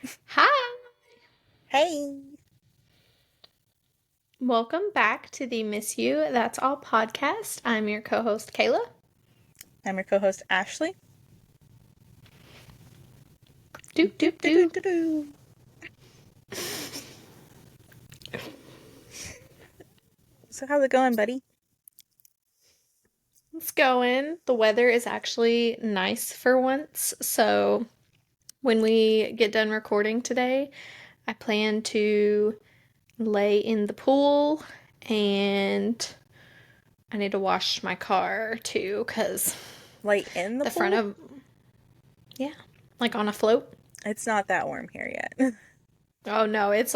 Hi! Hey, Welcome back to the Miss You That's All podcast. I'm your co host, Kayla. I'm your co-host Ashley. Doop, Doop doop, doo doo doop. doo doo. So how's it going, buddy? Let's go in. The weather is actually nice for once. So when we get done recording today, I plan to lay in the pool and I need to wash my car too because Like in the the front pool? of, yeah, like on a float. It's not that warm here yet. Oh no, it's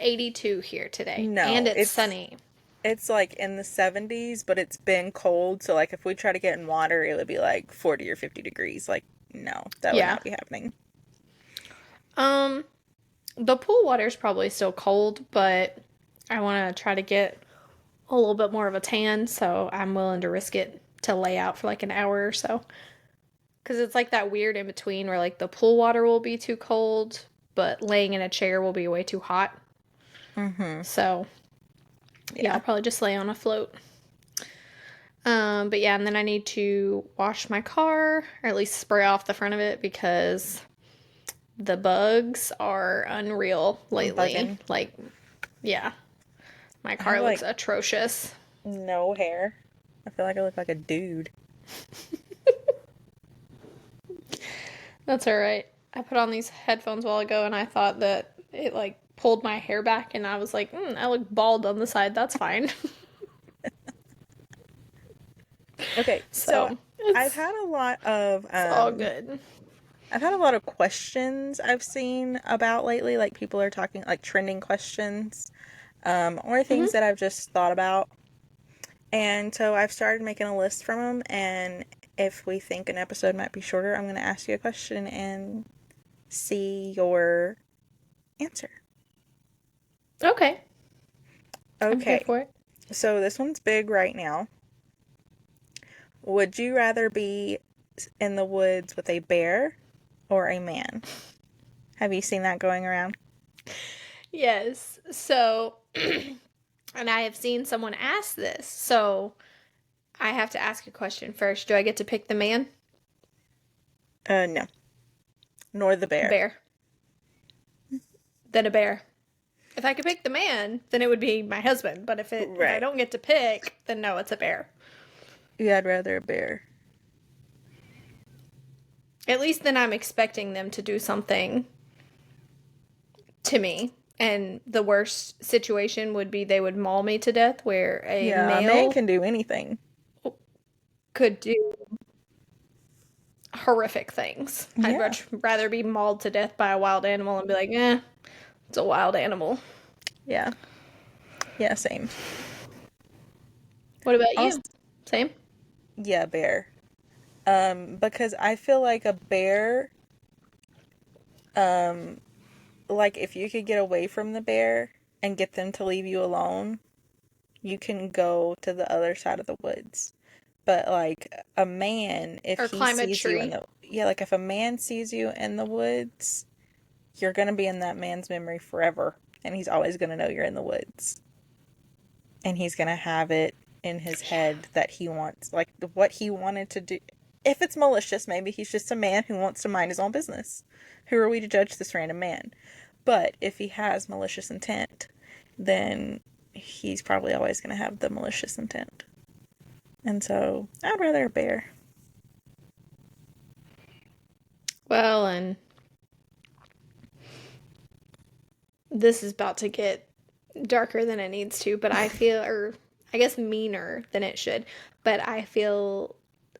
82 here today and No, it's it's sunny. it's like in the 70s, but it's been cold. So like if we try to get in water, it would be like 40 or 50 degrees. Like no, that would Yeah. not be happening. Um, the pool water's probably still cold, but I want to try to get a little bit more of a tan, so I'm willing to risk it to lay out for like an hour or so. Because it's like that weird in between where like the pool water will be too cold, but laying in a chair will be way too hot. Mm-hmm. So yeah, Yeah. I'll probably just lay on a float. But yeah, and then I need to wash my car, or at least spray off the front of it because the bugs are unreal I'm lately. bugging. Like, yeah, my I have car looks like atrocious. no hair. I feel like I look like a dude. That's all right. I put on these headphones a while ago and I thought that it like pulled my hair back and I was like, I look bald on the side. That's fine. Okay, so So I've had a lot of it's all good. I've had a lot of questions I've seen about lately, like people are talking like trending questions, or things Hmm. that I've just thought about. And so I've started making a list from them, and if we think an episode might be shorter, I'm going to ask you a question and see your answer. Okay, I'm here Okay, for it. so this one's big right now. Would you rather be in the woods with a bear or a man? Have you seen that going around? Yes. So, and I have seen someone ask this. So I have to ask a question first. Do I get to pick the man? No, nor the bear. Bear. Then a bear. If I could pick the man, then it would be my husband. But if I Right. don't get to pick, then no, it's a bear. Yeah, I'd rather a bear. At least then I'm expecting them to do something to me. And the worst situation would be they would maul me to death, where a Yeah, a man male can do anything. could do horrific things. I'd Yeah. much rather be mauled to death by a wild animal and be like, it's a wild animal. Yeah. Yeah, same. What about Also, you? Same? yeah, bear. Because I feel like a bear, um, like if you could get away from the bear and get them to leave you alone, you can go to the other side of the woods. But like a man, if Or he climb a sees you in tree? the, yeah, like if a man sees you in the woods, you're gonna be in that man's memory forever. And he's always gonna know you're in the woods. And he's gonna have it in his Yeah. head that he wants, like what he wanted to do. If it's malicious, maybe he's just a man who wants to mind his own business. Who are we to judge this random man? But if he has malicious intent, then he's probably always going to have the malicious intent. And so I'd rather a bear. Well, and this is about to get darker than it needs to, but I feel, or I guess meaner than it should, but I feel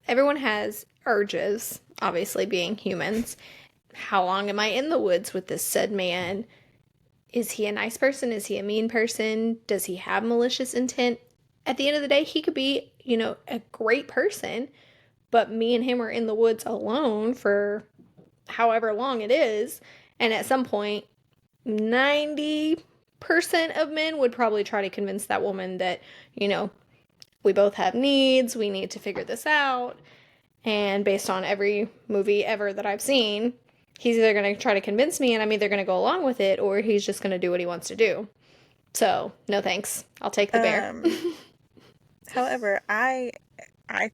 everyone has urges, obviously being humans. How long am I in the woods with this said man? Is he a nice person? Is he a mean person? Does he have malicious intent? At the end of the day, he could be, a great person, but me and him are in the woods alone for however long it is. And at some point, 90% of men would probably try to convince that woman that, you know, we both have needs, we need to figure this out. And based on every movie ever that I've seen, he's either going to try to convince me and I'm either going to go along with it or he's just going to do what he wants to do. So, no thanks. I'll take the bear. Um, However, I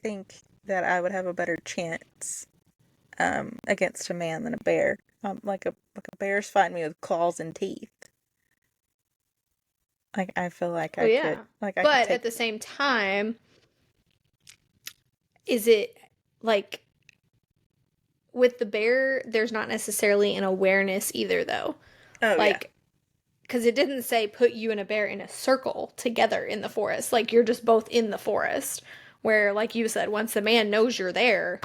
think that I would have a better chance against a man than a bear. Like a bear's fighting me with claws and teeth. Like I feel Oh, yeah. like I could But take. at the same time, is it like with the bear, there's not necessarily an awareness either, though. Oh yeah. Like, because it didn't say put you and a bear in a circle together in the forest. Like, you're just both in the forest. Where, like you said, once the man knows you're there,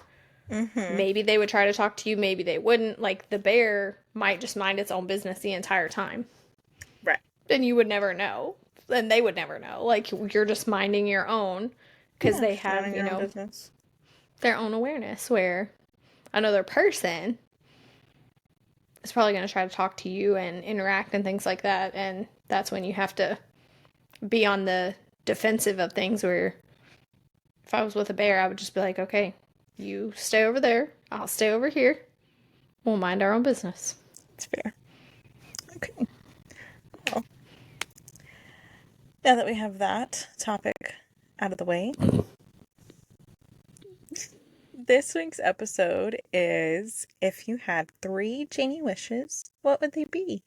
Mm-hmm. maybe they would try to talk to you, maybe they wouldn't. Like, the bear might just mind its own business the entire time. Right. And you would never know. And they would never know. Like, you're just minding your own because Yeah, they just have, minding your own business. their own awareness. Where another person is probably going to try to talk to you and interact and things like that. And that's when you have to be on the defensive of things. Where if I was with a bear, I would just be like, okay, you stay over there, I'll stay over here. We'll mind our own business. It's fair. Okay. Well, now that we have that topic out of the way, this week's episode is if you had three genie wishes, what would they be?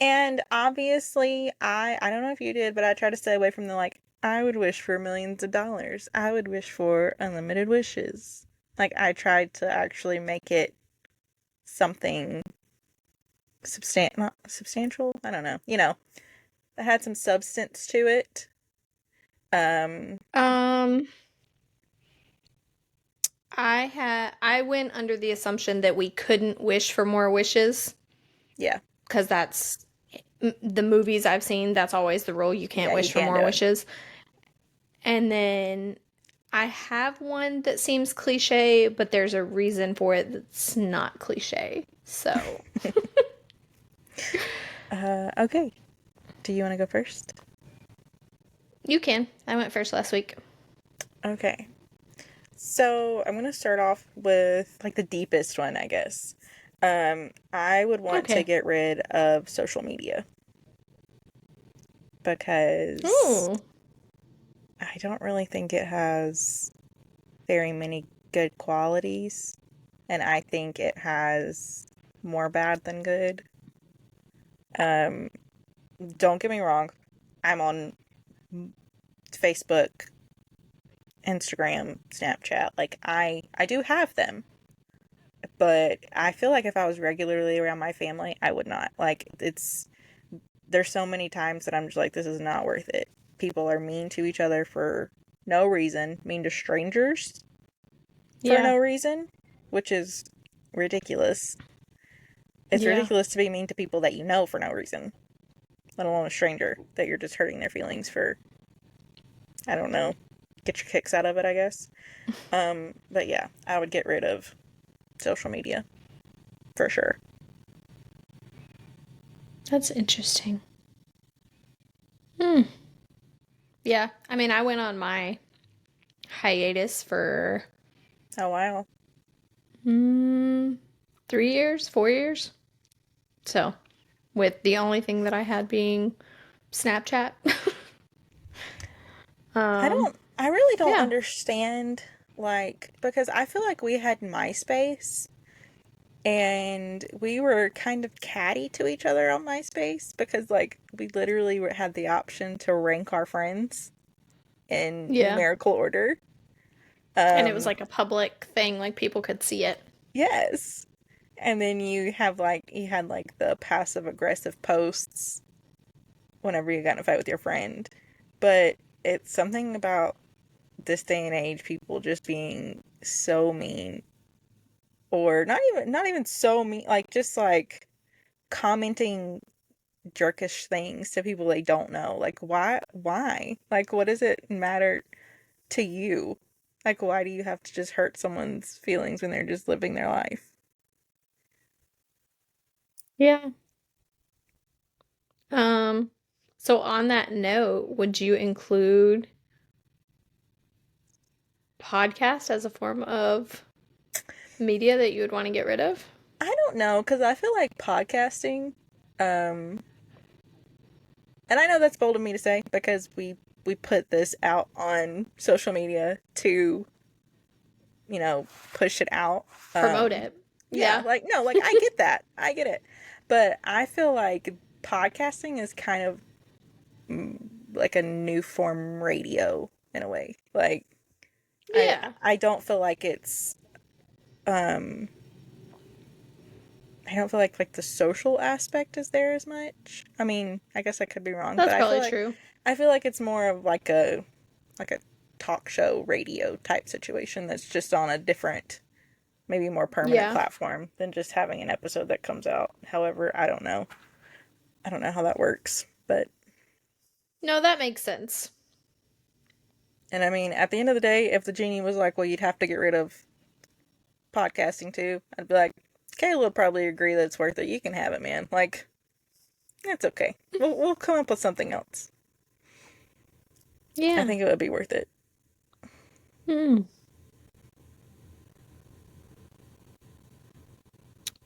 And obviously, I don't know if you did, but I try to stay away from the like, I would wish for millions of dollars. I would wish for unlimited wishes. Like, I tried to actually make it something not substantial. I don't know. That had some substance to it. Um, Um, I went under the assumption that we couldn't wish for more wishes yeah, because that's the movies I've seen. That's always the rule. You can't yeah, you wish for can do more it. wishes. And then I have one that seems cliche, but there's a reason for it that's not cliche. So Okay. Do you want to go first? you can. I went first last week. Okay. So I'm gonna start off with like the deepest one, I guess. I would want to Okay. get rid of social media because Ooh. I don't really think it has very many good qualities, and I think it has more bad than good. Um, don't get me wrong, I'm on Facebook, Instagram, Snapchat. Like I do have them, but I feel like if I was regularly around my family, I would not. Like there's so many times that I'm just like this is not worth it. People are mean to each other for no reason, mean to strangers for Yeah. no reason, which is ridiculous. It's Yeah. ridiculous to be mean to people that you know for no reason, let alone a stranger that you're just hurting their feelings for, I don't know, get your kicks out of it, I guess. But yeah, I would get rid of social media for sure. That's interesting. Hmm. Yeah. I mean, I went on my hiatus for Oh wow. mm, 3 years, 4 years. So, with the only thing that I had being Snapchat. um, I really don't yeah. understand, like, because I feel like we had MySpace and we were kind of catty to each other on MySpace because, like, we literally had the option to rank our friends in Yeah. numerical order. And it was Um, like a public thing, like people could see it. yes. And then you had like the passive aggressive posts whenever you got in a fight with your friend. But it's something about this day and age, people just being so mean, or not even so mean, like just like commenting jerkish things to people they don't know. Like why? Like what does it matter to you? Like why do you have to just hurt someone's feelings when they're just living their life? Yeah. Um, so on that note, would you include podcast as a form of media that you would want to get rid of? I don't know, because I feel like podcasting, um, and I know that's bold of me to say because we put this out on social media to, you know, push it out. Promote Um, it. yeah, Yeah. like no, like I get that. I get it. But I feel like podcasting is kind of like a new form radio in a way. Like I Yeah. I don't feel like it's um I don't feel like the social aspect is there as much. I mean, I guess I could be wrong, but That's probably true. I feel like it's more of like a talk show radio type situation that's just on a different, maybe more permanent Yeah. platform than just having an episode that comes out. However, I don't know. I don't know how that works, but No, that makes sense. and I mean, at the end of the day, if the genie was like, "Well, you'd have to get rid of podcasting too," I'd be like, "Kayla would probably agree that it's worth it. You can have it, man. Like, it's okay. We'll come up with something else. I Yeah. think it would be worth it." Hmm.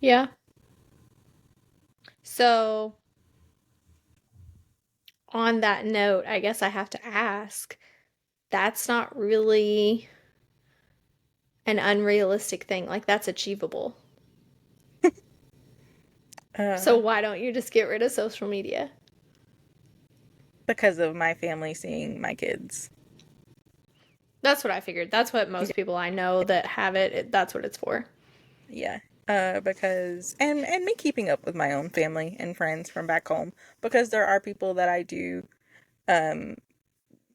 Yeah. So, on that note, I guess I have to ask, that's not really an unrealistic thing. Like, that's achievable. So, Uh, why don't you just get rid of social media? because of my family seeing my kids. That's what I figured. That's what Yeah, most people I know that have that's what it's for. yeah. Because and me keeping up with my own family and friends from back home because there are people that I do um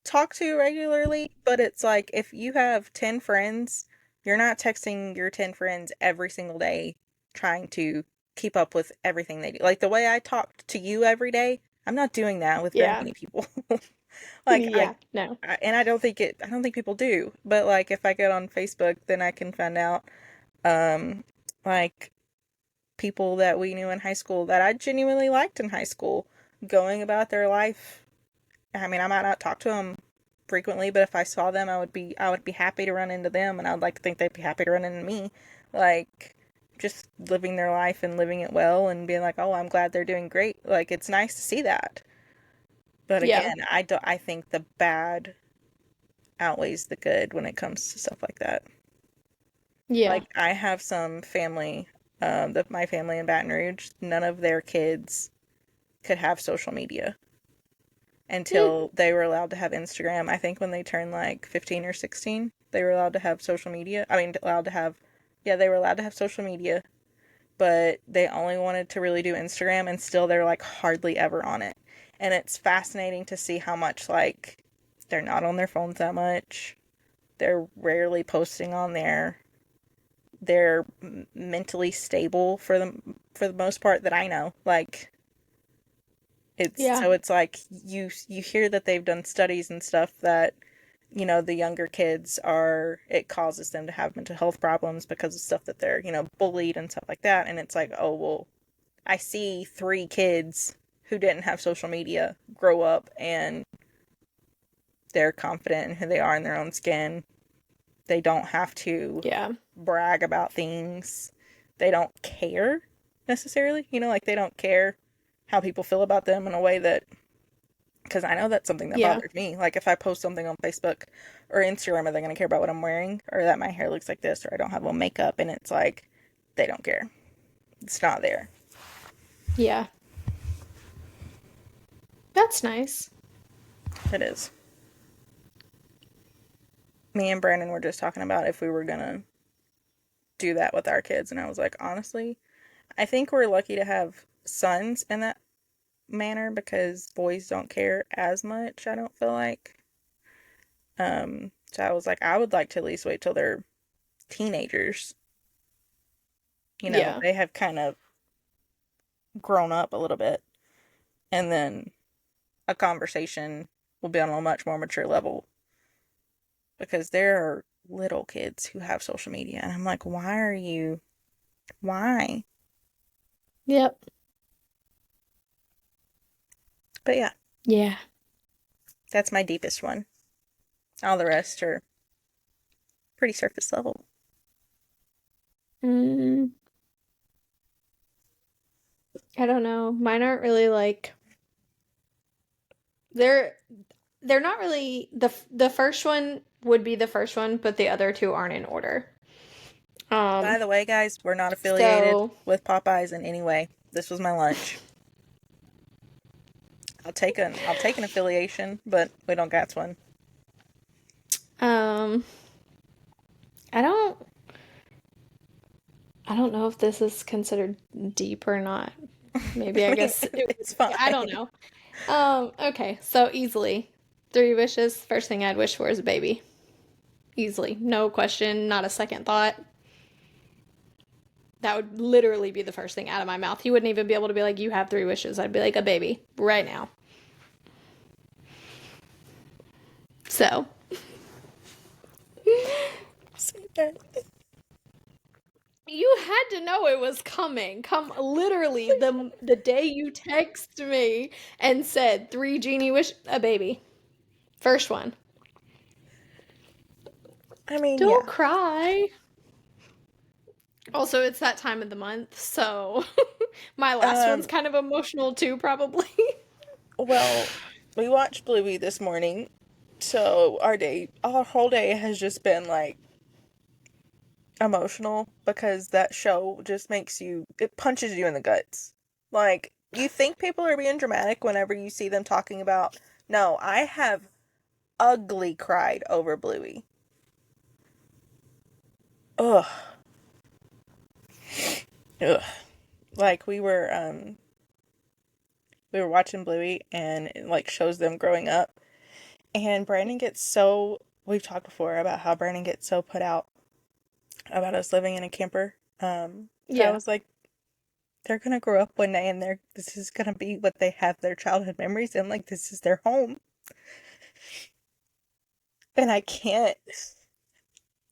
talk to regularly, but it's like if you have 10 friends, you're not texting your 10 friends every single day trying to keep up with everything they do. Like the way I talk to you every day, I'm not doing that with very Yeah. many people. Like Yeah. No. and I don't think people do. But like if I get on Facebook, then I can find out um like people that we knew in high school that I genuinely liked in high school going about their life. I mean, I might not talk to them frequently, but if I saw them, I would be happy to run into them, and I would like to think they'd be happy to run into me. Like just living their life and living it well, and being like, oh, I'm glad they're doing great. Like it's nice to see that. But Yeah. again, I don't. I think the bad outweighs the good when it comes to stuff like that. Yeah. Like I have some family, my family in Baton Rouge, none of their kids could have social media Hmm. until they were allowed to have Instagram. I think when they turned like 15 or 16, they were allowed to have social media. I mean, allowed to have, yeah, they were allowed to have social media, but they only wanted to really do Instagram, and still they're like hardly ever on it. And it's fascinating to see how much like they're not on their phones that much. They're rarely posting on there. They're mentally stable for the most part that I know. Like Yeah. it's like you hear that they've done studies and stuff that the younger kids are it causes them to have mental health problems because of stuff that they're bullied and stuff like that, and it's like, oh well, I see three kids who didn't have social media grow up and they're confident in who they are in their own skin. They don't have to Yeah. brag about things. They don't care necessarily, like they don't care how people feel about them in a way that, because I know that's something that Yeah. bothers me. Like if I post something on Facebook or Instagram, are they going to care about what I'm wearing or that my hair looks like this or I don't have on makeup? And it's like, they don't care. It's not there. Yeah. That's nice. It is. Me and Brandon were just talking about if we were going to do that with our kids. And I was like, honestly, I think we're lucky to have sons in that manner because boys don't care as much, I don't feel like. So I was like, I would like to at least wait till they're teenagers. Yeah. They have kind of grown up a little bit, and then a conversation will be on a much more mature level because there are little kids who have social media, and I'm like, why? Yep. But yeah, Yeah. that's my deepest one. All the rest are pretty surface level. Mm, I don't know. Mine aren't really like they're they're not really the first one would be the first one, but the other two aren't in order. By Um, the way, guys, we're not affiliated so with Popeyes in any way. This was my lunch. I'll take an affiliation, but we don't got one. um I don't I don't know if this is considered deep or not. Maybe I I mean, guess it it's would be. I don't fine. know. Okay, so easily. Three wishes. First thing I'd wish for is a baby. Easily. No question, not a second thought. That would literally be the first thing out of my mouth. He wouldn't even be able to be like, you have three wishes. I'd be like, a baby, right now. So, you had to know it was coming. Come, literally, the day you text me and said, three genie wish, a baby. First one. I mean, Don't yeah. cry. Also, it's that time of the month, so my last one's Um, kind of emotional too, probably. well, we watched Bluey this morning, so our whole day has just been like emotional because that show just it punches you in the guts. Like, you think people are being dramatic whenever you see them talking about, no, I have ugly cried over Bluey. Ugh. Ugh. Like, we were watching Bluey and it like shows them growing up, and Brandon gets so we've talked before about how Brandon gets so put out about us living in a camper. But I Yeah. was like, they're gonna grow up one day and this is gonna be what they have their childhood memories in, like this is their home. And I can't.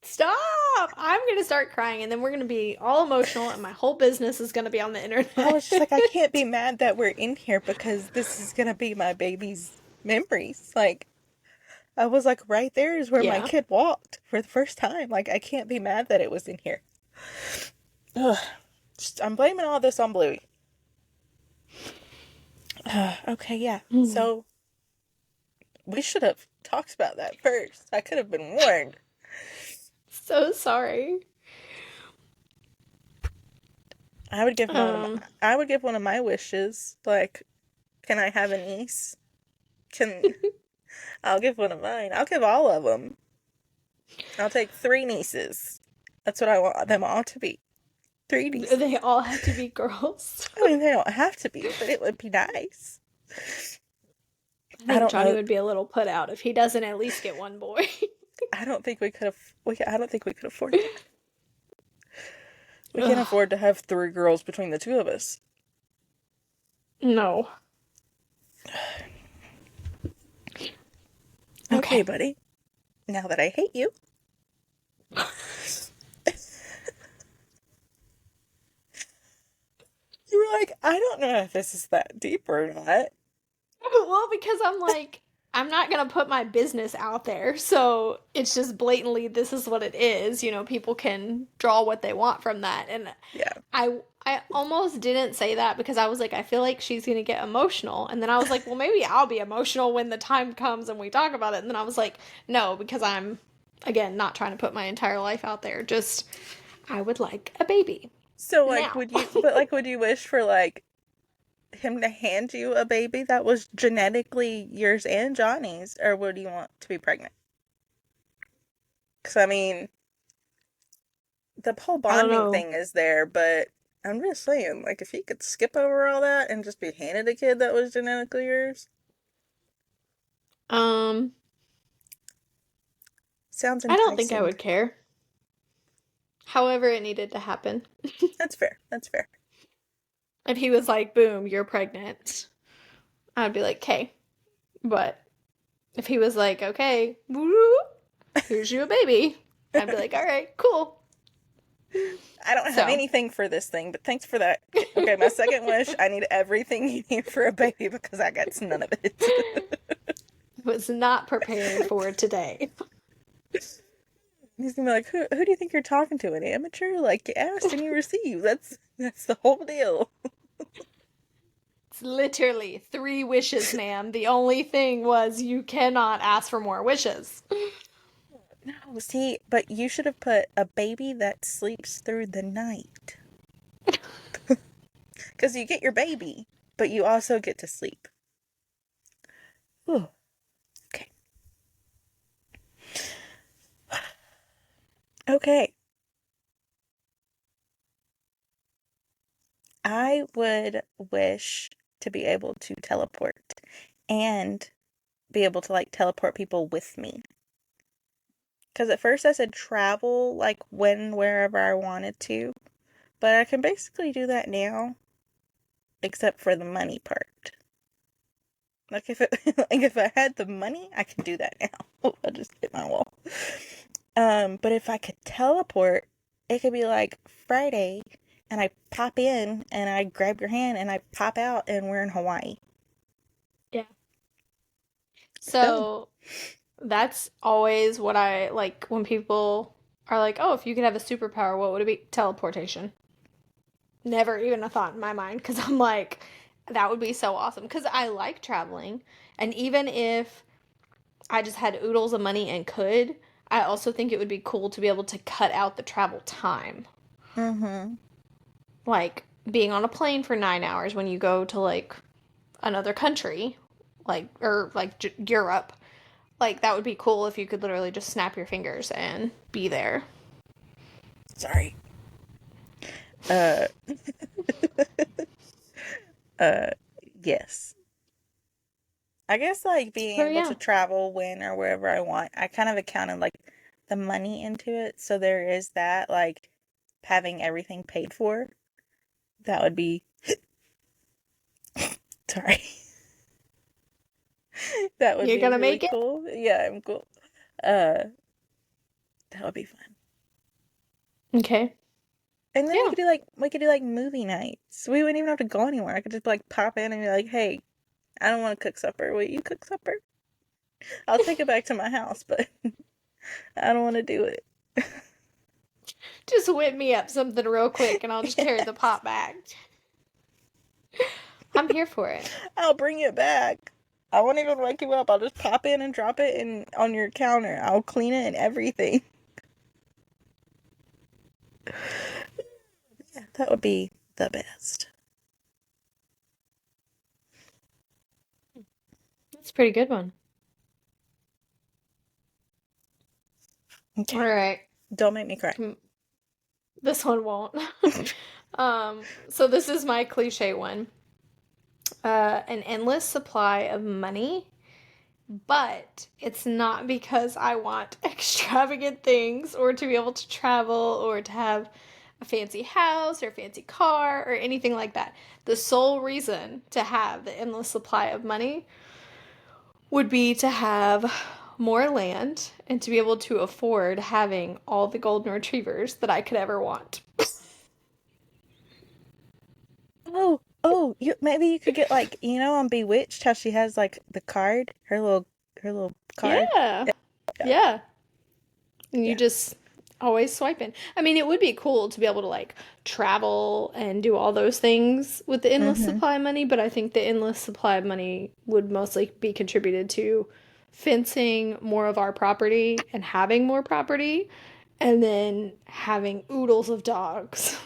Stop! I'm gonna start crying and then we're gonna be all emotional and my whole business is gonna be on the I internet. was just like, I can't be mad that we're in here because this is gonna be my baby's memories. Like, I was like, right there is where my Yeah. kid walked for the first time. Like, I can't be mad that it was in here. Ugh. I'm blaming all this on Bluey. Okay, yeah. Mm. So we should have talked about that first. I could have been warned. So sorry. I would give one of my Um, I would give one of my wishes. Like, can I have a niece? Can I'll give one of mine. I'll give all of them. I'll take three nieces. That's what I want them all to be. Three they nieces. all have to be girls. I mean, they don't have to be, but it would be nice. I I think don't Johnny know. would be a little put out if he doesn't at least get one boy. I don't think we could have. I don't think we could afford that. We can't Ugh, afford to have three girls between the two of us. no. Okay, Okay. buddy. Now that I hate you, you were like, I don't know if this is that deep or not. Well, because I'm like, I'm not gonna put my business out there, so it's just blatantly this is what it is. You know, people can draw what they want from that, and Yeah. I almost didn't say that because I was like, I feel like she's gonna get emotional, and then I was like, well, maybe I'll be emotional when the time comes and we talk about it, and then I was like, no, because I'm again not trying to put my entire life out there. Just I would like a baby So, like, now. would you wish for, like, him to hand you a baby that was genetically yours and Johnny's, or would you want to be pregnant? Because, I mean, the whole I don't bonding know. thing is there, but I'm just saying, like, if he could skip over all that and just be handed a kid that was genetically yours, Um, sounds I don't think I enticing. would care. However, it needed to happen. That's fair. That's fair. If he was like, boom, you're pregnant, I'd be like, okay. But if he was like, okay, woo, here's you a baby, I'd be like, all right, cool. I don't have So, anything for this thing, but thanks for that. Okay, my second wish, I need everything you need for a baby because I got none of it. was not prepared for today. He's gonna be like, who do you think you're talking to? An amateur? Like, you asked and you received. That's the whole deal. It's literally 3 wishes, ma'am. The only thing was you cannot ask for more wishes. No, see, but you should have put a baby that sleeps through the night. Because you get your baby, but you also get to sleep. Whew. Okay. Okay. I would wish to be able to teleport and be able to like teleport people with me. Because at first I said travel, like wherever I wanted to, but I can basically do that now, except for the money part. Like if it, like if I had the money, I could do that now. Oh, I just hit my wall. But if I could teleport, it could be like Friday, and I pop in and I grab your hand and I pop out and we're in Hawaii. Yeah. Done. So that's always what I like when people are like, oh, if you could have a superpower, what would it be? Teleportation. Never even a thought in my mind because I'm like, that would be so awesome because I like traveling. And even if I just had oodles of money and could, I also think it would be cool to be able to cut out the travel time. Mm-hmm. Like being on a plane for 9 hours when you go to like another country, like, or like Europe. Like that would be cool if you could literally just snap your fingers and be there. Sorry. Uh, uh, yes. I guess like being So able yeah. to travel when or wherever I want, I kind of accounted like the money into it. So there is that, like having everything paid for. That would be, sorry. That would You're be gonna really make it? cool. Yeah, I'm cool. Uh, that would be fun. Okay. And then Yeah. we could do like movie nights. We wouldn't even have to go anywhere. I could just like pop in and be like, "Hey, I don't want to cook supper. Will you cook supper? I'll take it back to my house, but I don't want to do it." Just whip me up something real quick and I'll just carry the Yes. pot back. I'm here for it. I'll bring it back. I won't even wake you up. I'll just pop in and drop it in on your counter. I'll clean it and everything. Yeah, that would be the best. That's a pretty good one. All Okay. right. Don't make me cry. This one won't. So this is my cliche one. An endless supply of money, but it's not because I want extravagant things or to be able to travel or to have a fancy house or a fancy car or anything like that. The sole reason to have the endless supply of money would be to have more land and to be able to afford having all the golden retrievers that I could ever want. Oh, you maybe you could get like on Bewitched how she has like the card, her little card. Yeah. Yeah, Yeah. And you yeah. just always swiping. I mean, it would be cool to be able to like travel and do all those things with the endless Mm-hmm. supply of money, but I think the endless supply of money would mostly be contributed to fencing more of our property and having more property and then having oodles of dogs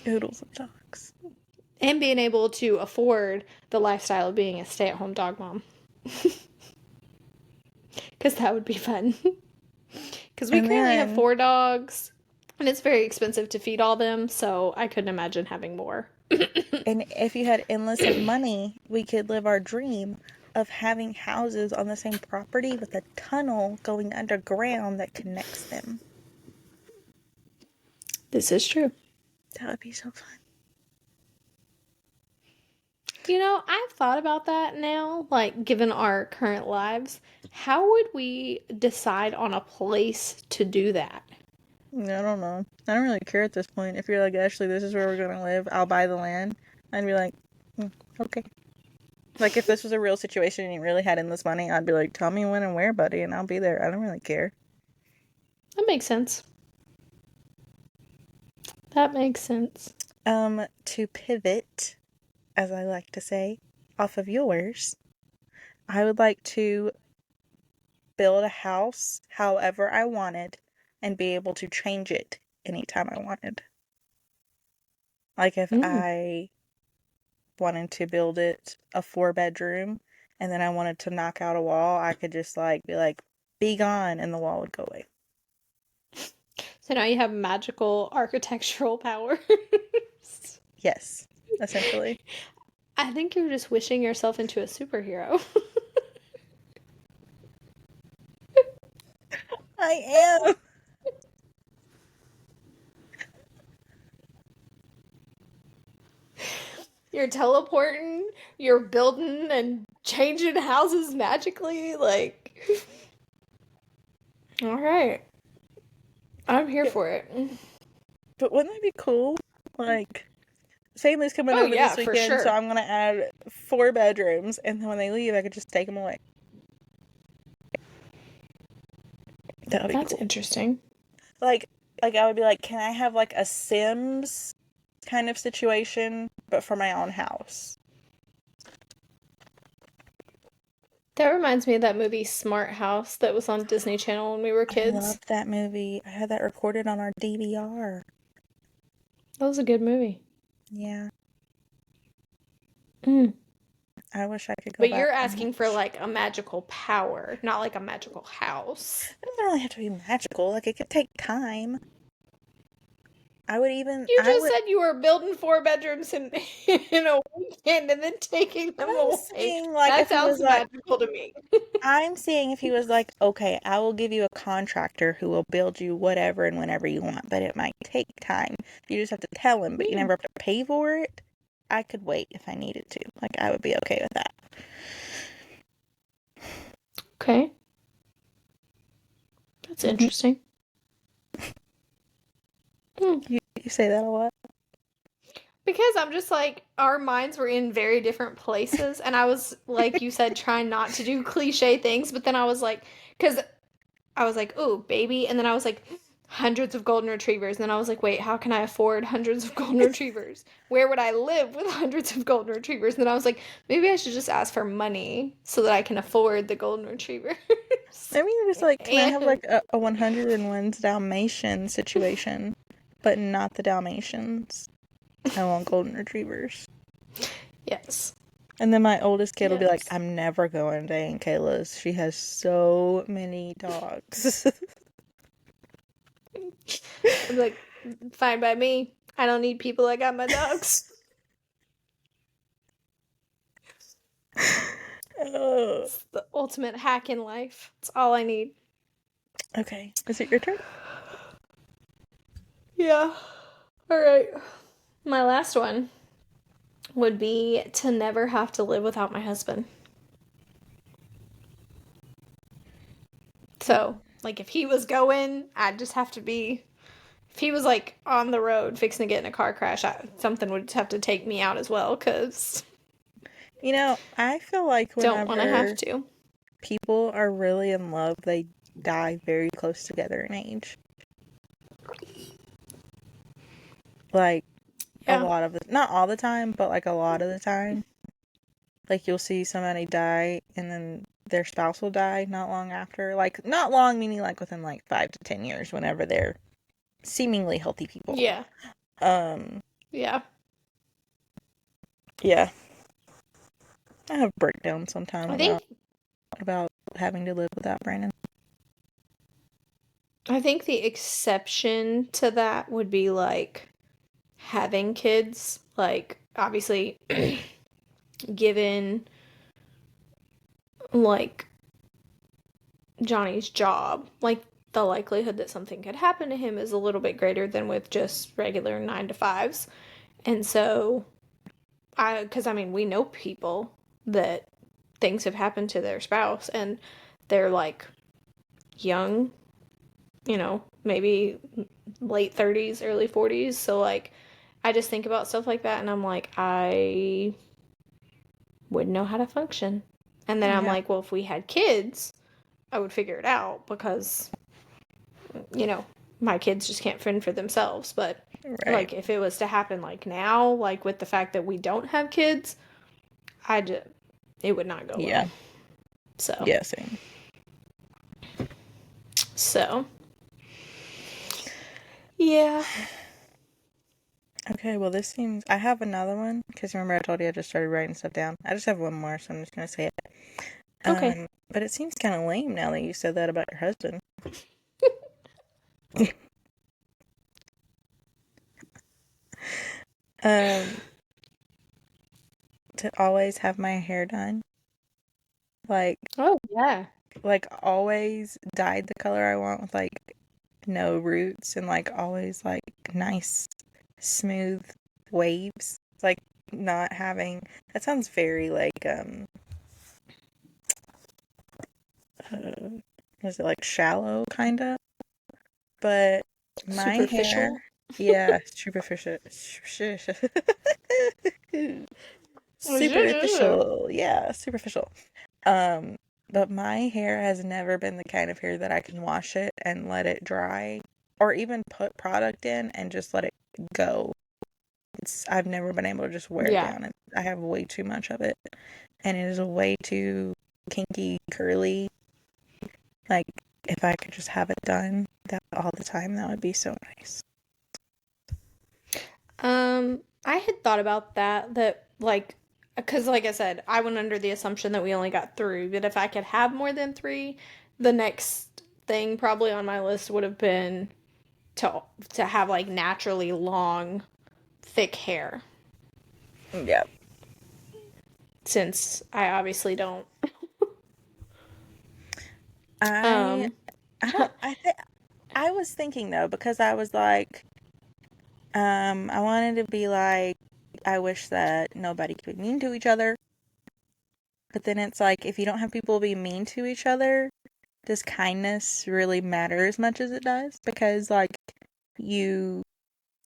Oodles of dogs. and being able to afford the lifestyle of being a stay-at-home dog mom because that would be fun. Because we And currently have then 4 dogs, and it's very expensive to feed all them, so I couldn't imagine having more. and if you had endless of money, we could live our dream of having houses on the same property with a tunnel going underground that connects them. This is true. That would be so fun. You know, I've thought about that now, like given our current lives. How would we decide on a place to do that? I don't know. I don't really care at this point. If you're like, Ashley, this is where we're gonna live, I'll buy the land. I'd be like, okay. Like if this was a real situation and you really had endless money, I'd be like, tell me when and where, buddy, and I'll be there. I don't really care. That makes sense. That makes sense. To pivot, as I like to say, off of yours, I would like to build a house however I wanted and be able to change it anytime I wanted. Like if Mm. I wanted to build it a 4 bedroom and then I wanted to knock out a wall, I could just like be like, be gone, and the wall would go away. So now you have magical architectural powers. Yes, essentially. I think you're just wishing yourself into a superhero. I am. You're teleporting, you're building and changing houses magically. Like, all right. I'm here for it. But wouldn't that be cool? Like, family's coming Oh, over yeah, this for weekend, so sure. I'm gonna add 4 bedrooms, and then when they leave, I could just take them away. That would be That's cool. interesting. Like, I would be like, can I have like a Sims kind of situation, but for my own house? That reminds me of that movie Smart House that was on Disney Channel when we were I kids. loved that movie. I had that recorded on our DVR. That was a good movie. Yeah, Mm. I wish I could go But back you're and asking for watch. like a magical power, not like a magical house. It doesn't really have to be magical. Like, it could take time. You I just would, said you were building 4 bedrooms in, in a weekend and then taking them I'm away. saying, like, That if he sounds was like, magical to me. I'm seeing if he was like, okay, I will give you a contractor who will build you whatever and whenever you want, but it might take time. You just have to tell him, but you Hmm. never have to pay for it. I could wait if I needed to. Like, I would be okay with that. Okay, that's Mhm. interesting. Hmm. You say that a lot. Because I'm just like, our minds were in very different places. And I was, like you said, trying not to do cliche things. But then I was like, because I was like, ooh, baby. And then I was like, hundreds of golden retrievers. And then I was like, wait, how can I afford hundreds of golden retrievers? Where would I live with hundreds of golden retrievers? And then I was like, maybe I should just ask for money so that I can afford the golden retrievers. Maybe you're just like, can I have And like a 101's Dalmatian situation, but not the Dalmatians? I want golden retrievers. yes, And then my oldest kid will be like, yes. I'm never going to Aunt Kayla's. She has so many dogs. I'm like, fine by me. I don't need people. I got my dogs. Oh. It's the ultimate hack in life. It's all I need. Okay, is it your turn? Yeah. All right. My last one would be to never have to live without my husband. So, like, if he was going, I'd just have to be. If he was like on the road fixing to get in a car crash, something would have to take me out as well, because You know, I feel like don't want to have whenever to. people are really in love, they die very close together in age. Like, a Yeah. lot of the, not all the time, but like a lot of the time. Like, you'll see somebody die and then their spouse will die not long after. Like, not long, meaning like within like 5 to 10 years, whenever they're seemingly healthy people. Yeah. Um, Yeah. yeah. I have breakdowns sometimes I think about having to live without Brandon. I think the exception to that would be like having kids. Like, obviously, given like Johnny's job, like the likelihood that something could happen to him is a little bit greater than with just regular 9 to 5s. And so, because I mean, we know people that things have happened to their spouse and they're like young, maybe late 30s, early 40s. So, like, I just think about stuff like that and I'm like, I wouldn't know how to function. And then I'm Yeah. like, well, if we had kids, I would figure it out because you know, my kids just can't fend for themselves. But Right. like if it was to happen like now, like with the fact that we don't have kids, I just it would not go Yeah. well. So, Yeah, same. so yeah. Okay, well, this seems. I have another one because remember I told you I just started writing stuff down. I just have one more, so I'm just gonna say it. Okay. But it seems kind of lame now that you said that about your husband. Um, to always have my hair done, like, Oh, yeah. always dyed the color I want with no roots and always nice, smooth waves. Like not having. That sounds very uh, is it shallow kind of? But my Superficial. hair, yeah, superficial, superficial, yeah, superficial. Um, but my hair has never been the kind of hair that I can wash it and let it dry, or even put product in and just let it go. I've never been able to just wear it Yeah. down. I have way too much of it, and it is way too kinky, curly. Like, if I could just have it done that all the time, that would be so nice. I had thought about that like because like I said, I went under the assumption that we only got three, but if I could have more than three, the next thing probably on my list would have been to to have like naturally long, thick hair, Yeah. since I obviously don't. I Um, I don't I was thinking though because I was I wanted to be I wish that nobody could be mean to each other. But then it's if you don't have people be mean to each other, does kindness really matter as much as it does? Because you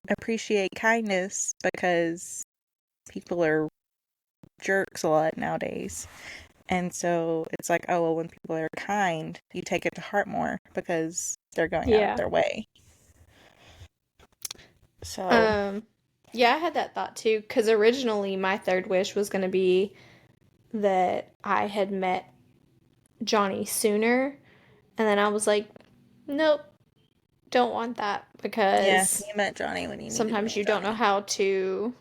appreciate kindness because people are jerks a lot nowadays. And so it's oh, well, when people are kind, you take it to heart more because they're going out of yeah. their way. So, Um, yeah, I had that thought too, because originally my third wish was going to be that I had met Johnny sooner, and then I was like, nope, don't want that yeah, because you met Johnny when you needed to sometimes meet you don't know Johnny. how to,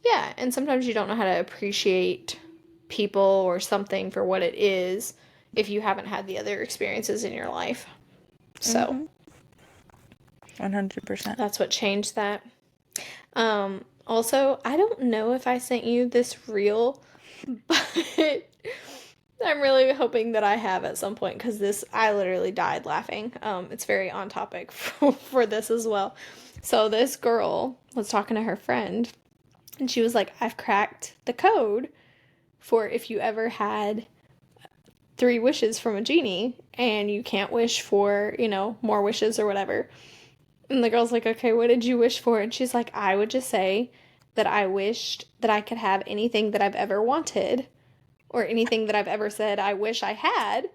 yeah, and sometimes you don't know how to appreciate people or something for what it is if you haven't had the other experiences in your life. So Mm-hmm. 100%. that's what changed that. Also, I don't know if I sent you this reel, but I'm really hoping that I have at some point because this, I literally died laughing. It's very on topic for this as well. So, this girl was talking to her friend, and she was like, I've cracked the code for if you ever had three wishes from a genie and you can't wish for, more wishes or whatever. And the girl's like, okay, what did you wish for? And she's like, I would just say that I wished that I could have anything that I've ever wanted or anything that I've ever said I wish I had.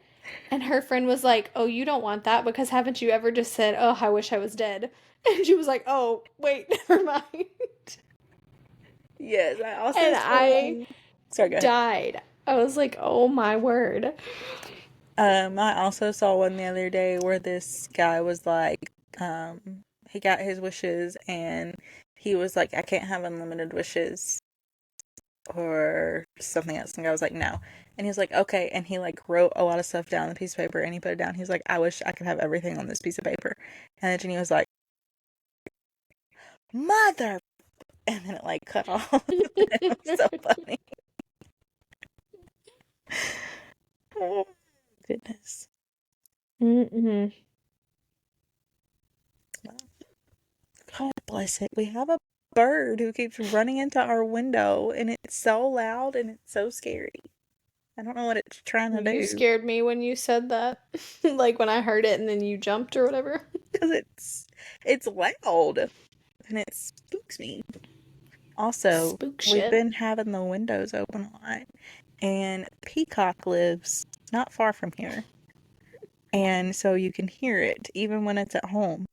And her friend was like, oh, you don't want that because haven't you ever just said, oh, I wish I was dead? And she was like, oh, wait, never mind. Yes, I also And saw I one. Sorry, go ahead. died. I was like, oh my word. I also saw one the other day where this guy was he got his wishes and he was like, I can't have unlimited wishes or something else. And the guy was like, no. And he was like, okay. And he wrote a lot of stuff down on the piece of paper and he put it down. He's like, I wish I could have everything on this piece of paper. And then Jenny was like, mother. And then it cut off. It was so funny. Oh, goodness. Mm-hmm. God bless it. We have a bird who keeps running into our window and it's so loud and it's so scary. I don't know what it's trying to You do scared me when you said that. Like when I heard it and then you jumped or whatever. because it's loud and it spooks me. Also, Spook we've shit. been having the windows open a lot and Peacock lives not far from here. And so you can hear it even when it's at home.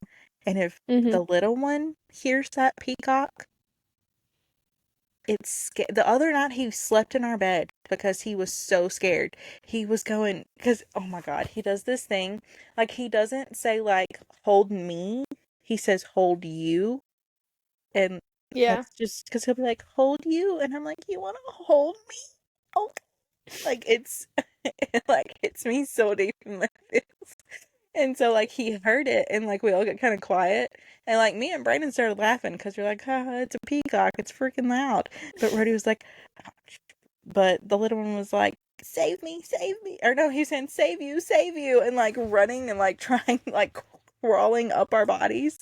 And if Mm-hmm. the little one hears that peacock, the other night he slept in our bed because he was so scared. He was going, because, oh my God, he does this thing. Like, he doesn't say, like, hold me. He says, hold you. And Yeah. that's just because he'll be like, hold you. And I'm like, you want to hold me? Okay. Like, it like hits me so deep in my feels. And so, like, he heard it, and, like, we all get kind of quiet. And, like, me and Brandon started laughing because we're like, haha, it's a peacock. It's freaking loud. But Rhodey was like, ouch. But the little one was like, save me, save me. Or no, he was saying, save you. And, like, running and, like, trying, like, crawling up our bodies.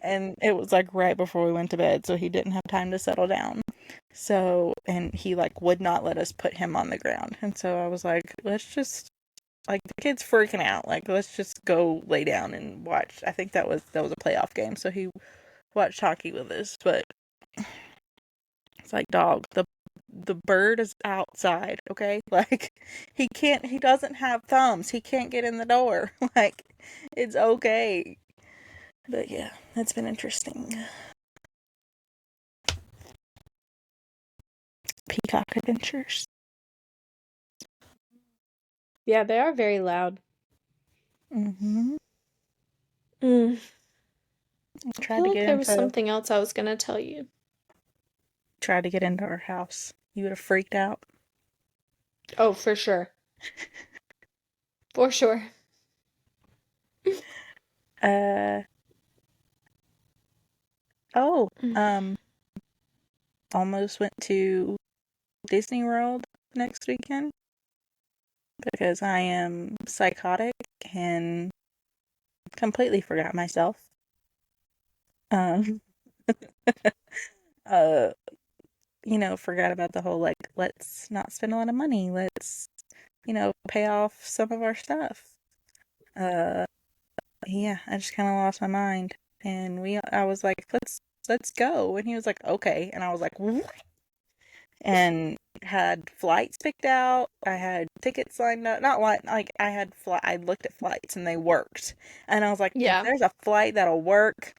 And it was, like, right before we went to bed, so he didn't have time to settle down. So, and he, like, would not let us put him on the ground. And so I was like, let's just like the kid's freaking out. Like, let's just go lay down and watch. I think that was a playoff game, so he watched hockey with us. But it's like, dog, the bird is outside, okay? Like, he doesn't have thumbs. He can't get in the door. Like, it's okay. But yeah, that's been interesting. Peacock adventures. Yeah, they are very loud. Mm-hmm. Mm. I I tried feel to like get there was into something else I was gonna tell you. tried to get into our house. You would have freaked out. Oh, for sure. For sure. Uh oh, Mm. almost went to Disney World next weekend because I am psychotic and completely forgot myself. Um, uh, forgot about the whole like, let's not spend a lot of money. Let's, pay off some of our stuff. Uh, yeah, I just kind of lost my mind, and I was like, let's go, and he was like, okay, and I was like, what? And had flights picked out. I had tickets lined up. Not like I looked at flights and they worked. And I was like, if Yeah. there's a flight that'll work,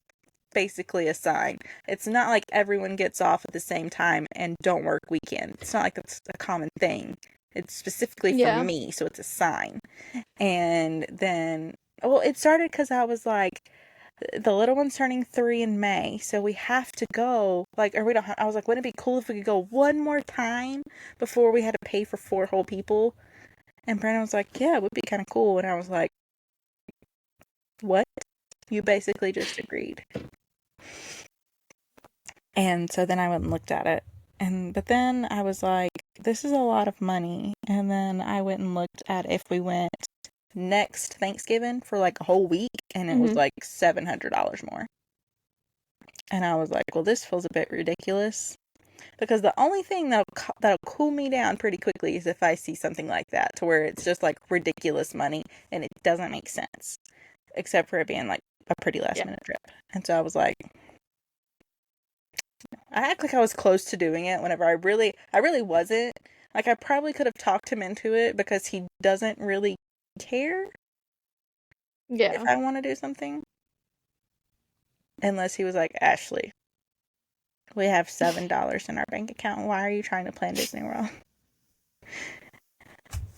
basically a sign. It's not like everyone gets off at the same time and don't work weekend. It's not like that's a common thing. It's specifically for Yeah. me, so it's a sign. And then, well, it started because I was like, the little one's turning 3 in May, so we have to go. Like, or we don't have, I was like, wouldn't it be cool if we could go one more time before we had to pay for 4 whole people? And Brandon was like, yeah, it would be kind of cool. And I was like, what? You basically just agreed. And so then I went and looked at it. But then I was like, this is a lot of money. And then I went and looked at if we went next Thanksgiving for like a whole week, and it was Mm-hmm. like $700 more. And I was like, well, this feels a bit ridiculous. Because the only thing that'll cool me down pretty quickly is if I see something like that, to where it's just like ridiculous money and it doesn't make sense, except for it being like a pretty last Yeah. minute trip. And so I was like, I act like I was close to doing it whenever I really wasn't. Like, I probably could have talked him into it because he doesn't really care if Yeah. I want to do something, unless he was like, Ashley, we have $7 in our bank account. Why are you trying to plan Disney World?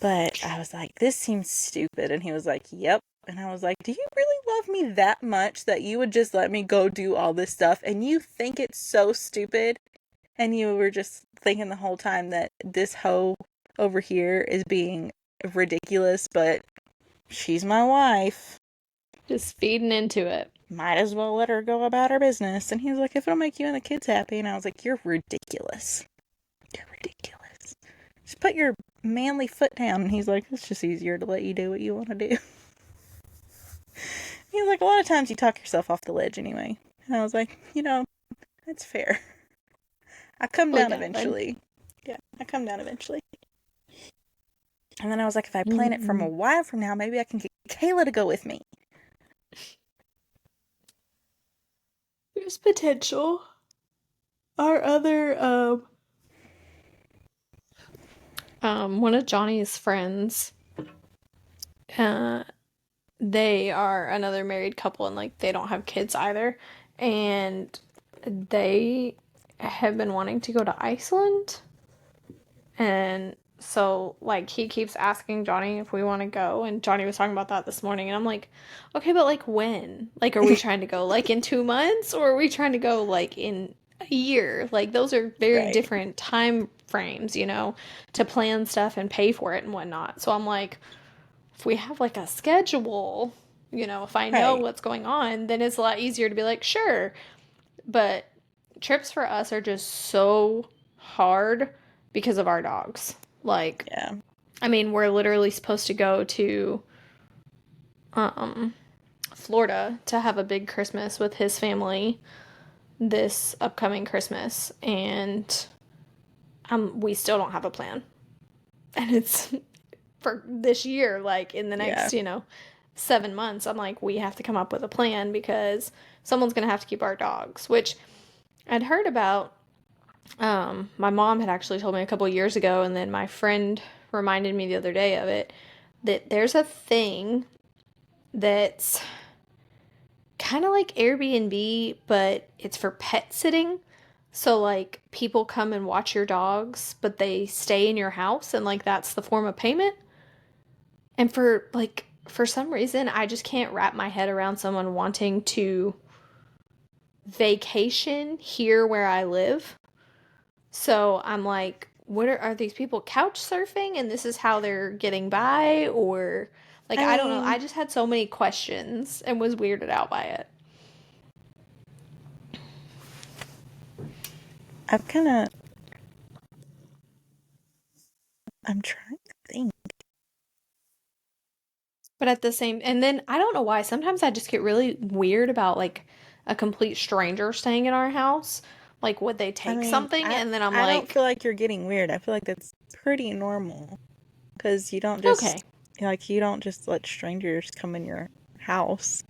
But I was like, this seems stupid. And he was like, yep. And I was like, do you really love me that much that you would just let me go do all this stuff? And you think it's so stupid? And you were just thinking the whole time that this hoe over here is being ridiculous, but she's my wife. Just feeding into it. Might as well let her go about her business. And he was like, if it'll make you and the kids happy. And I was like, you're ridiculous. You're ridiculous. Just put your manly foot down. And he's like, it's just easier to let you do what you want to do. He's like, a lot of times you talk yourself off the ledge anyway. And I was like, that's fair. I come Totally down valid. eventually. Yeah, I come down eventually. And then I was like, if I plan it from a Mm. while from now, maybe I can get Kayla to go with me. There's potential. Our other one of Johnny's friends, uh they are another married couple and like they don't have kids either. And they have been wanting to go to Iceland. And so like he keeps asking Johnny if we want to go, and Johnny was talking about that this morning, and I'm like, "Okay, but like when? Like are we trying to go like in 2 months, or are we trying to go like in a year?" Like those are very Right. different time frames, to plan stuff and pay for it and whatnot. So I'm like, if we have like a schedule, if I know Right. what's going on, then it's a lot easier to be like, sure. But trips for us are just so hard because of our dogs. Like, Yeah. I mean, we're literally supposed to go to um, Florida to have a big Christmas with his family this upcoming Christmas, and we still don't have a plan. And it's for this year, like in the Yeah. next, 7 months. I'm like, we have to come up with a plan because someone's going to have to keep our dogs, which I'd heard about. My mom had actually told me a couple years ago, and then my friend reminded me the other day of it, that there's a thing that's kind of like Airbnb, but it's for pet sitting. So, like, people come and watch your dogs, but they stay in your house, and, like, that's the form of payment. And for some reason, I just can't wrap my head around someone wanting to vacation here where I live. So I'm like, what are these people couch surfing and this is how they're getting by? Or, like, I I don't know. I mean, just had so many questions and was weirded out by it. I've kind of, I'm trying to think. But at the same, and then I don't know why, sometimes I just get really weird about like a complete stranger staying in our house. Like, would they I take mean, something? And then I'm I don't like, feel like you're getting weird. I feel like that's pretty normal because okay, you don't just let strangers come in your house.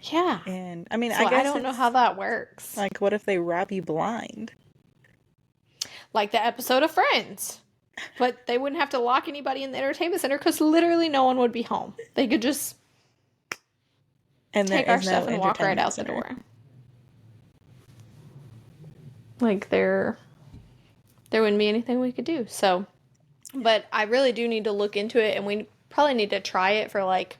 yeah. And I mean, So I I guess don't know how it's that works. like, what if they rob you blind? Like the episode of Friends. But they wouldn't have to lock anybody in the entertainment center because literally no one would be home. They could just And there take our is no stuff and walk right entertainment out the center. door. Like there wouldn't be anything we could do. So, but I really do need to look into it, and we probably need to try it for like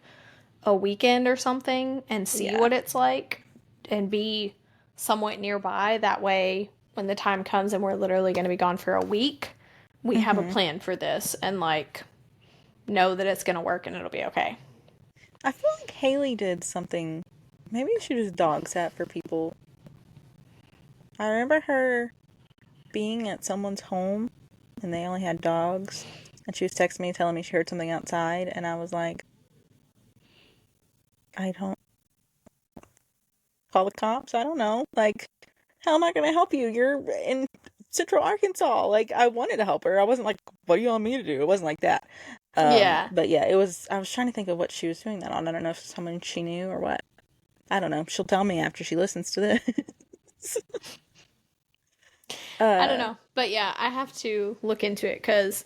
a weekend or something and see Yeah. what it's like and be somewhat nearby. That way, when the time comes and we're literally going to be gone for a week, we have a Hmm. plan for this and like know that it's going to work and it'll be okay. I feel like Haley did something. Maybe she just dog sat for people. I remember her being at someone's home and they only had dogs. And she was texting me telling me she heard something outside. And I was like, I don't call the cops. I don't know. Like, how am I going to help you? You're in Central Arkansas. Like, I wanted to help her. I wasn't like, what do you want me to do? It wasn't like that. Yeah. But yeah, I was trying to think of what she was doing that on. I don't know if it's someone she knew or what. I don't know. She'll tell me after she listens to this. I don't uh, know. But yeah, I have to look into it because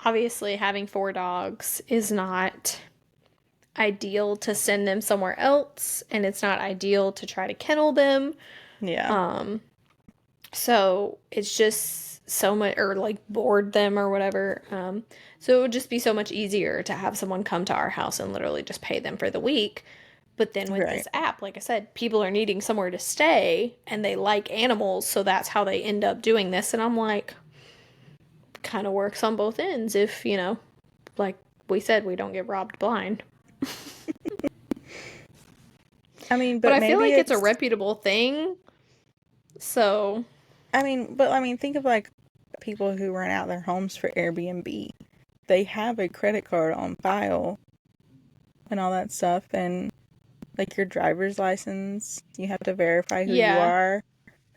obviously having 4 dogs is not ideal to send them somewhere else, and it's not ideal to try to kennel them. yeah, Um, so it's just so much, or like board them or whatever. So it would just be so much easier to have someone come to our house and literally just pay them for the week. But then with right. this app, like I said, people are needing somewhere to stay and they like animals, so that's how they end up doing this. And I'm like, kind of works on both ends if, like we said, we don't get robbed blind. I mean, But but I feel maybe like it's a it's. reputable thing. So, I mean, think of like people who rent out their homes for Airbnb. They have a credit card on file and all that stuff, and like your driver's license, you have to verify who you yeah. are.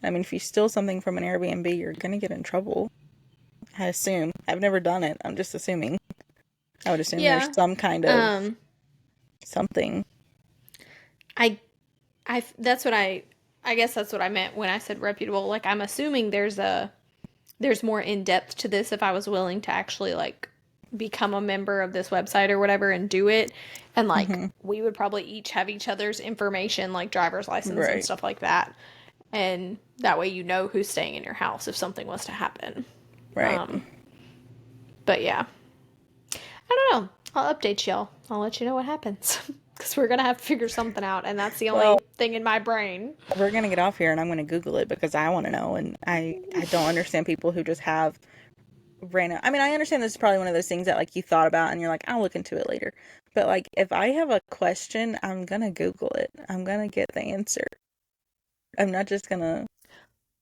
I mean, if you steal something from an Airbnb, you're gonna get in trouble. I assume. I've never done it. I'm just assuming. I would assume there's Yeah. some kind of Um something. I that's what I guess that's what I meant when I said reputable. Like I'm assuming there's more in depth to this if I was willing to actually like become a member of this website or whatever and do it. And like Mm-hmm. we would probably each have each other's information, like driver's license and Right. stuff like that. And that way you know who's staying in your house if something was to happen. Right. Um, but yeah, I don't know. I'll update y'all. I'll let you know what happens. Because we're going to have to figure something out. And that's the Well, only thing in my brain. we're gonna get off here, and I'm gonna Google it because I want to know, and I don't understand people who just have random. I mean, I understand this is probably one of those things that like you thought about, and you're like, I'll look into it later. But like, if I have a question, I'm gonna Google it. I'm gonna get the answer. I'm not just gonna.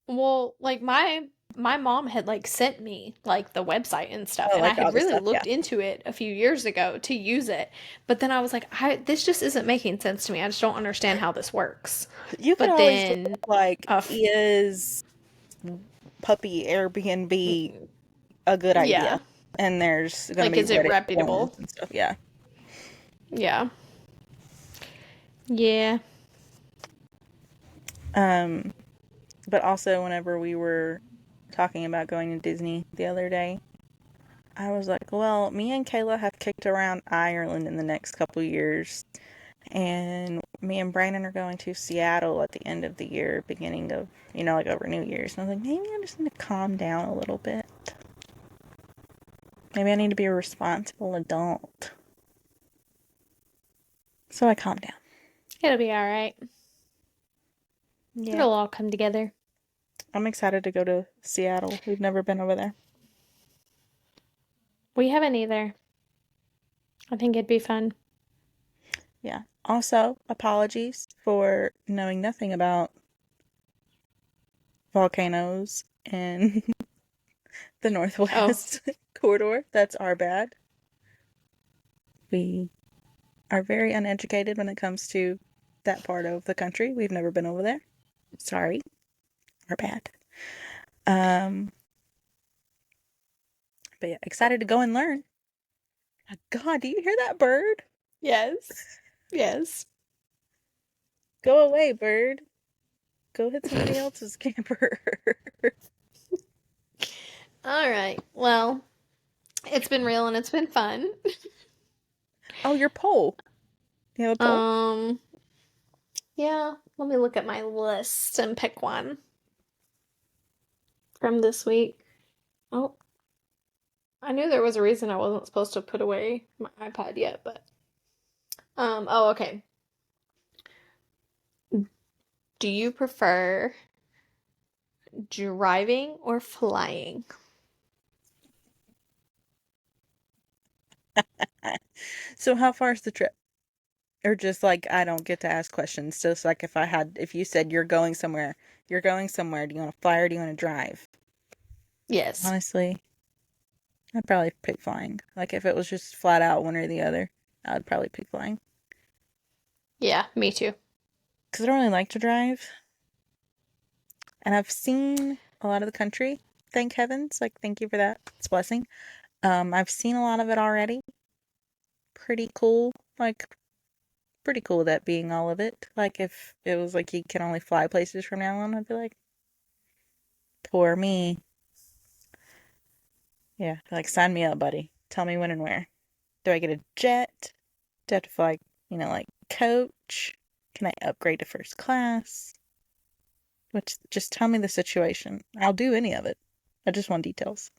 Well, like my mom had like sent me like the website and stuff, Oh, and I like all had the really stuff. Yeah. looked into it a few years ago to use it. But then I was like, this just isn't making sense to me. I just don't understand how this works. You could But always look then up like, uh is puppy Airbnb a good yeah, idea? And there's gonna like be is it Reddit forums reputable? and stuff. Yeah. Yeah. Yeah. Um, but also whenever we were talking about going to Disney the other day, I was like, well, me and Kayla have kicked around Ireland in the next couple years, and me and Brandon are going to Seattle at the end of the year, beginning of, like over New Year's. And I was like, maybe I just need to calm down a little bit. Maybe I need to be a responsible adult. So I calmed down. It'll be all right. Yeah. It'll all come together. I'm excited to go to Seattle. We've never been over there. We haven't either. I think it'd be fun. Yeah. Also, apologies for knowing nothing about volcanoes in the Oh, Northwest corridor. That's our bad. We are very uneducated when it comes to that part of the country. We've never been over there. Sorry. Our bad. Um, but yeah, excited to go and learn. God, do you hear that bird? yes. Yes. Go away, bird. Go hit somebody else's camper. All right. Well, it's been real and it's been fun. Oh, your pole. You have a pole? Um, yeah, let me look at my list and pick one from this week. Oh, I knew there was a reason I wasn't supposed to put away my iPad yet, but oh, okay. Do you prefer driving or flying? So how far is the trip? Or just like I don't get to ask questions. Just like if you said you're going somewhere, do you want to fly or do you want to drive? Yes. Honestly, I'd probably pick flying. Like if it was just flat out one or the other, I'd probably pick flying. Yeah, me too. Because I don't really like to drive. And I've seen a lot of the country. Thank heavens. Like thank you for that. It's a blessing. I've seen a lot of it already. Pretty cool. Like pretty cool that being all of it. Like if it was like you can only fly places from now on, I'd be like, poor me. Yeah, like sign me up, buddy. Tell me when and where. Do I get a jet? Do I have to fly, like coach? Can I upgrade to first class? Which just tell me the situation. I'll do any of it. I just want details.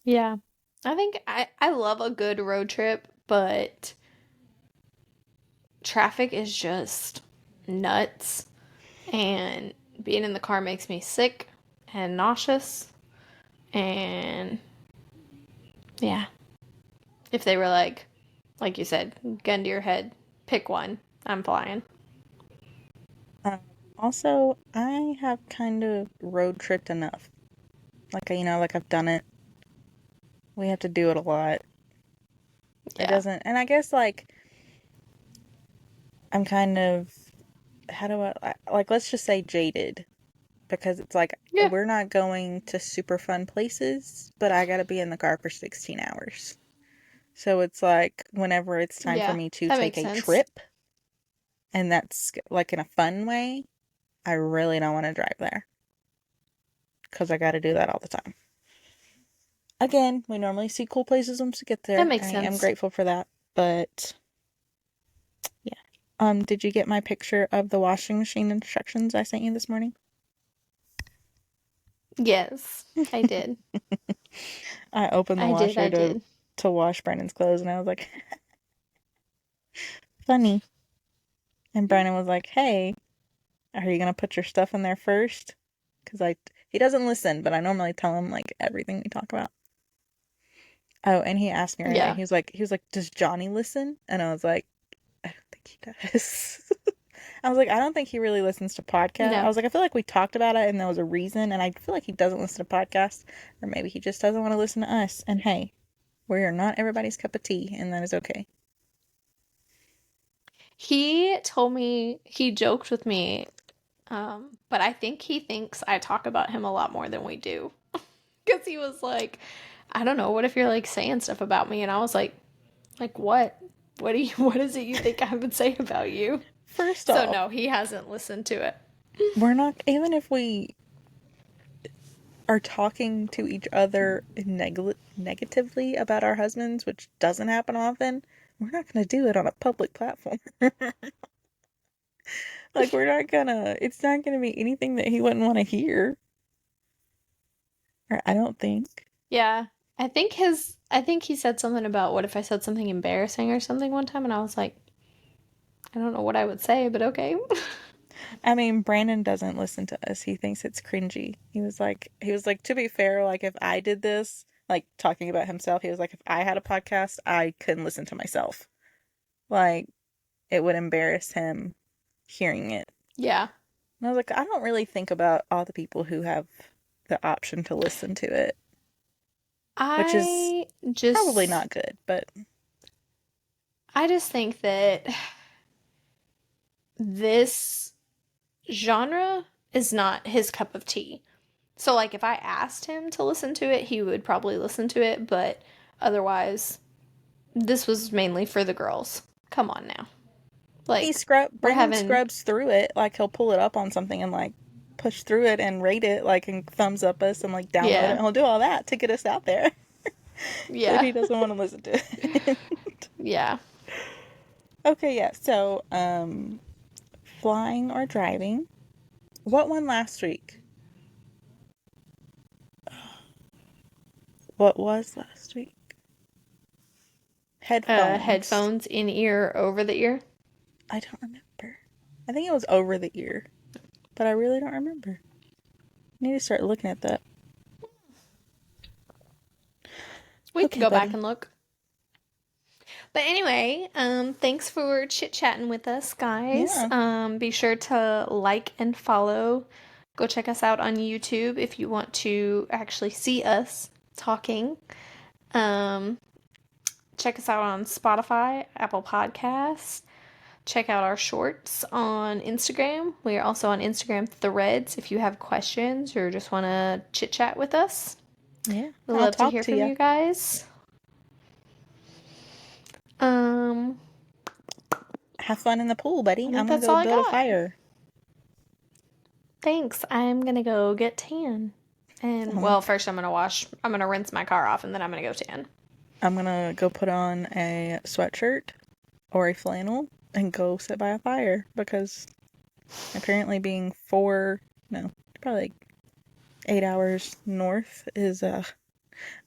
Yeah. I think I love a good road trip, but traffic is just nuts. And being in the car makes me sick and nauseous. And yeah, if they were like you said, gun to your head, pick one, I'm flying. Um, Also, I have kind of road tripped enough. Like, like I've done it. We have to do it a lot. It Yeah. doesn't, and I guess like I'm kind of, how do like, let's just say jaded. Because it's like Yeah. we're not going to super fun places, but I gotta be in the car for 16 hours. So it's like whenever it's time for Yeah. me to That take makes a sense. trip, and that's like in a fun way, I really don't want to drive there because I gotta do that all the time. again, we normally see cool places once we get That there. makes I am sense. grateful for that. But yeah. Did you get my picture of the washing machine instructions I sent you this morning? Yes, I did. I opened the I did. washer I did. to wash Brandon's clothes, and I was like, funny. And Brandon was like, hey, are you gonna put your stuff in there first? Because he doesn't listen, but I normally tell him like everything we talk about. Oh, and he asked me right away. Yeah. He was like, does Johnny listen? And I was like, I don't think he does. I was like, I don't think he really listens to podcasts. I No. was like, I feel like we talked about it and there was a reason, and I feel like he doesn't listen to podcasts, or maybe he just doesn't want to listen to us. And hey, we are not everybody's cup of tea, and that is okay. He told me, he joked with me, but I think he thinks I talk about him a lot more than we do. Because he was like, I don't know, what if you're like saying stuff about me? And I was like what? What is it you think I would say about you? First So off, no, he hasn't listened to it. we're not, even if we are talking to each other negatively about our husbands, which doesn't happen often, we're not going to do it on a public platform. Like, it's not gonna be anything that he wouldn't want to hear. Or I don't think. Yeah. I think he said something about what if I said something embarrassing or something one time, and I was like, I don't know what I would say, but okay. I mean, Brandon doesn't listen to us. He thinks it's cringy. He was like, to be fair, like, if I did this, like, talking about himself, he was like, if I had a podcast, I couldn't listen to myself. Like, it would embarrass him hearing it. Yeah. And I was like, I don't really think about all the people who have the option to listen to it, which is I probably just not good, but I just think that this genre is not his cup of tea. So like if I asked him to listen to it, he would probably listen to it, but otherwise this was mainly for the girls. Come on now. Like we're Brandon having scrubs through it. Like, he'll pull it up on something and like push through it and rate it, like, and thumbs up us and like download it. yeah. And he'll do all that to get us out there. But Yeah. he doesn't want to listen to it. Yeah. Okay, yeah. So, flying or driving. What won last week? What was last week? Headphones. Headphones in ear over the ear. I don't remember. I think it was over the ear, but I really don't remember. I need to start looking at that. We could Okay, go back buddy. and look. But anyway, thanks for chit chatting with us, guys. Yeah. Be sure to like and follow. Go check us out on YouTube if you want to actually see us talking. Um, check us out on Spotify, Apple Podcasts. Check out our shorts on Instagram. We are also on Instagram Threads if you have questions or just want to chit chat with us. Yeah. We'd I'll love to talk hear to from you. you guys. Um, Have fun in the pool, buddy. I I'm think gonna that's go all I build a got. fire. Thanks. I'm gonna go get tan. And Um, well, first I'm gonna rinse my car off and then I'm gonna go tan. I'm gonna go put on a sweatshirt or a flannel and go sit by a fire, because apparently being no, probably like 8 hours north is a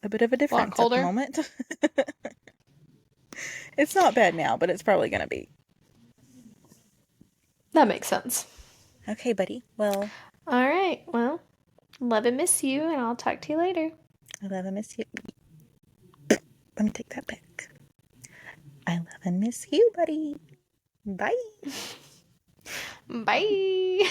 bit of a A lot difference at the colder. moment. It's not bad now, but it's probably gonna be. That makes sense. Okay, buddy. Well, All right. Well, love and miss you, and I'll talk to you later. I love and miss you. Let me take that back. I love and miss you, buddy. Bye. Bye.